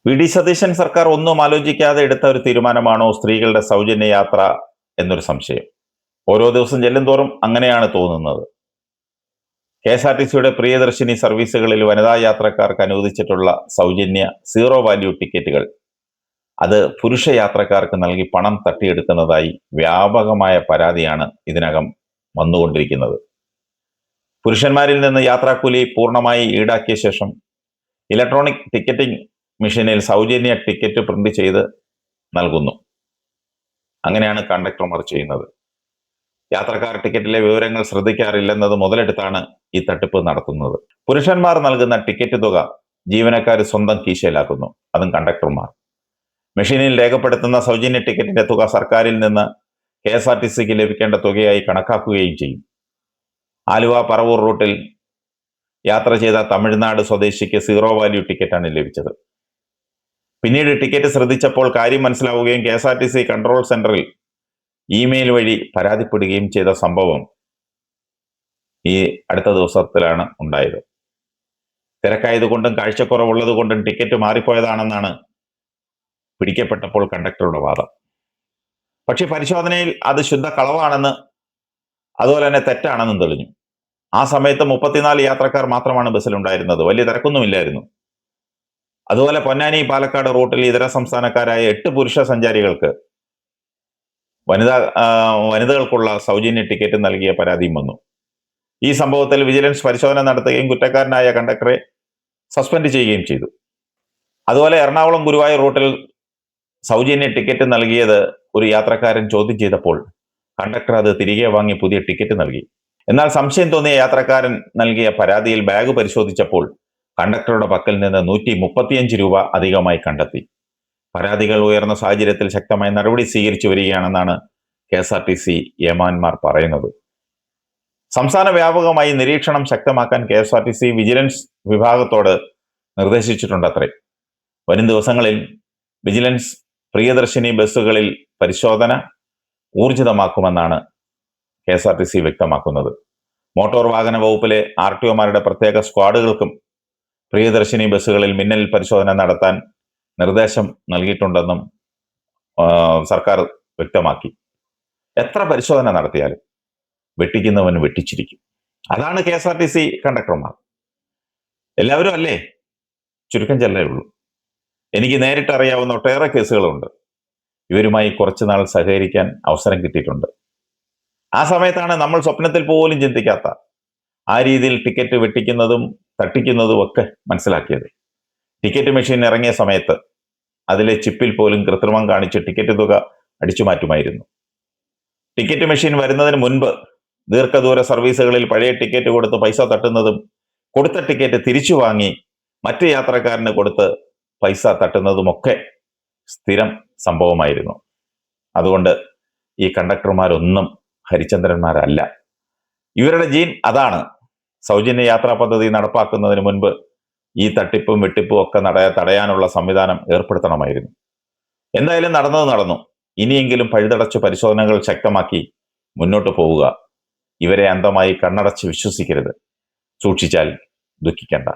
VD. Satheesan സർക്കാർ ഒന്നും ആലോചിക്കാതെ എടുത്ത ഒരു തീരുമാനമാണോ സ്ത്രീകളുടെ സൗജന്യ യാത്ര എന്നൊരു സംശയം. ഓരോ ദിവസം ചെല്ലുംതോറും അങ്ങനെയാണ് തോന്നുന്നത്. KSRTCയുടെ പ്രിയദർശിനി സർവീസുകളിൽ വനിതാ യാത്രക്കാർക്ക് അനുവദിച്ചിട്ടുള്ള സൗജന്യ സീറോ വാല്യൂ ടിക്കറ്റുകൾ അത് പുരുഷ യാത്രക്കാർക്ക് നൽകി പണം തട്ടിയെടുക്കുന്നതായി വ്യാപകമായ പരാതിയാണ് ഇതിനകം വന്നുകൊണ്ടിരിക്കുന്നത്. പുരുഷന്മാരിൽ നിന്ന് യാത്രാക്കൂലി പൂർണ്ണമായി ഈടാക്കിയ ശേഷം ഇലക്ട്രോണിക് ടിക്കറ്റിംഗ് മെഷീനിൽ സൗജന്യ ടിക്കറ്റ് പ്രിന്റ് ചെയ്ത് നൽകുന്നു. അങ്ങനെയാണ് കണ്ടക്ടർമാർ ചെയ്യുന്നത്. യാത്രക്കാർ ടിക്കറ്റിലെ വിവരങ്ങൾ ശ്രദ്ധിക്കാറില്ലെന്നത് മുതലെടുത്താണ് ഈ തട്ടിപ്പ് നടത്തുന്നത്. പുരുഷന്മാർ നൽകുന്ന ടിക്കറ്റ് തുക ജീവനക്കാർ സ്വന്തം കീശയിലാക്കുന്നു, അതും കണ്ടക്ടർമാർ. മെഷീനിൽ രേഖപ്പെടുത്തുന്ന സൗജന്യ ടിക്കറ്റിന്റെ തുക സർക്കാരിൽ നിന്ന് KSRTCക്ക് ലഭിക്കേണ്ട തുകയായി കണക്കാക്കുകയും ചെയ്യും. ആലുവ പറവൂർ റൂട്ടിൽ യാത്ര ചെയ്ത തമിഴ്നാട് സ്വദേശിക്ക് സീറോ വാല്യൂ ടിക്കറ്റാണ് ലഭിച്ചത്. പിന്നീട് ടിക്കറ്റ് ശ്രദ്ധിച്ചപ്പോൾ കാര്യം മനസ്സിലാവുകയും KSRTC കൺട്രോൾ സെന്ററിൽ ഇമെയിൽ വഴി പരാതിപ്പെടുകയും ചെയ്ത സംഭവം ഈ അടുത്ത ദിവസത്തിലാണ് ഉണ്ടായത്. തിരക്കായതുകൊണ്ടും കാഴ്ചക്കുറവുള്ളത് കൊണ്ടും ടിക്കറ്റ് മാറിപ്പോയതാണെന്നാണ് പിടിക്കപ്പെട്ടപ്പോൾ കണ്ടക്ടറുടെ വാദം. പക്ഷെ പരിശോധനയിൽ അത് ശുദ്ധ കളവാണെന്ന്, അതുപോലെ തന്നെ തെറ്റാണെന്നും തെളിഞ്ഞു. ആ സമയത്ത് 34 യാത്രക്കാർ മാത്രമാണ് ബസ്സിലുണ്ടായിരുന്നത്. വലിയ തിരക്കൊന്നുമില്ലായിരുന്നു. അതുപോലെ പൊന്നാനി പാലക്കാട് റൂട്ടിൽ ഇതര സംസ്ഥാനക്കാരായ 8 പുരുഷ സഞ്ചാരികൾക്ക് വനിതകൾക്കുള്ള സൗജന്യ ടിക്കറ്റ് നൽകിയ പരാതിയും വന്നു. ഈ സംഭവത്തിൽ വിജിലൻസ് പരിശോധന നടത്തുകയും കുറ്റക്കാരനായ കണ്ടക്ടറെ സസ്പെൻഡ് ചെയ്യുകയും ചെയ്തു. അതുപോലെ എറണാകുളം ഗുരുവായൂർ റൂട്ടിൽ സൗജന്യ ടിക്കറ്റ് നൽകിയത് ഒരു യാത്രക്കാരൻ ചോദ്യം ചെയ്തപ്പോൾ കണ്ടക്ടർ അത് തിരികെ വാങ്ങി പുതിയ ടിക്കറ്റ് നൽകി. എന്നാൽ സംശയം തോന്നിയ യാത്രക്കാരൻ നൽകിയ പരാതിയിൽ ബാഗ് പരിശോധിച്ചപ്പോൾ കണ്ടക്ടറുടെ പക്കൽ നിന്ന് 135 രൂപ അധികമായി കണ്ടെത്തി. പരാതികൾ ഉയർന്ന സാഹചര്യത്തിൽ ശക്തമായ നടപടി സ്വീകരിച്ചു വരികയാണെന്നാണ് KSRTC ഏമാന്മാർ പറയുന്നത്. സംസ്ഥാന വ്യാപകമായി നിരീക്ഷണം ശക്തമാക്കാൻ KSRTC വിജിലൻസ് വിഭാഗത്തോട് നിർദ്ദേശിച്ചിട്ടുണ്ടത്രേ. വരും ദിവസങ്ങളിൽ വിജിലൻസ് പ്രിയദർശിനി ബസ്സുകളിൽ പരിശോധന ഊർജിതമാക്കുമെന്നാണ് KSRTC വ്യക്തമാക്കുന്നത്. മോട്ടോർ വാഹന വകുപ്പിലെ RTOമാരുടെ പ്രത്യേക സ്ക്വാഡുകൾക്കും പ്രിയദർശിനി ബസ്സുകളിൽ മിന്നൽ പരിശോധന നടത്താൻ നിർദ്ദേശം നൽകിയിട്ടുണ്ടെന്നും സർക്കാർ വ്യക്തമാക്കി. എത്ര പരിശോധന നടത്തിയാലും വെട്ടിക്കുന്നവന് വെട്ടിച്ചിരിക്കും. അതാണ് KSRTC കണ്ടക്ടർമാർ. എല്ലാവരും അല്ലേ? ചുരുക്കം ചെല്ലേ ഉള്ളൂ. എനിക്ക് നേരിട്ട് അറിയാവുന്ന ഒട്ടേറെ കേസുകളുണ്ട്. ഇവരുമായി കുറച്ചുനാൾ സഹകരിക്കാൻ അവസരം കിട്ടിയിട്ടുണ്ട്. ആ സമയത്താണ് നമ്മൾ സ്വപ്നത്തിൽ പോലും ചിന്തിക്കാത്ത ആ രീതിയിൽ ടിക്കറ്റ് വെട്ടിക്കുന്നതും തട്ടിക്കുന്നതും ഒക്കെ മനസ്സിലാക്കിയത്. ടിക്കറ്റ് മെഷീൻ ഇറങ്ങിയ സമയത്ത് അതിലെ ചിപ്പിൽ പോലും കൃത്രിമം കാണിച്ച് ടിക്കറ്റ് തുക അടിച്ചു മാറ്റുമായിരുന്നു. ടിക്കറ്റ് മെഷീൻ വരുന്നതിന് മുൻപ് ദീർഘദൂര സർവീസുകളിൽ പഴയ ടിക്കറ്റ് കൊടുത്ത് പൈസ തട്ടുന്നതും കൊടുത്ത ടിക്കറ്റ് തിരിച്ചു വാങ്ങി മറ്റ് യാത്രക്കാരന് കൊടുത്ത് പൈസ തട്ടുന്നതുമൊക്കെ സ്ഥിരം സംഭവമായിരുന്നു. അതുകൊണ്ട് ഈ കണ്ടക്ടർമാരൊന്നും ഹരിചന്ദ്രന്മാരല്ല. ഇവരുടെ ജീൻ അതാണ്. സൗജന്യ യാത്രാ പദ്ധതി നടപ്പാക്കുന്നതിന് മുൻപ് ഈ തട്ടിപ്പും വെട്ടിപ്പും ഒക്കെ തടയാനുള്ള സംവിധാനം ഏർപ്പെടുത്തണമായിരുന്നു. എന്തായാലും നടന്നത് നടന്നു. ഇനിയെങ്കിലും പഴുതടച്ച് പരിശോധനകൾ ശക്തമാക്കി മുന്നോട്ട് പോവുക. ഇവരെ അന്ധമായി കണ്ണടച്ച് വിശ്വസിക്കരുത്. സൂക്ഷിച്ചാൽ ദുഃഖിക്കണ്ട.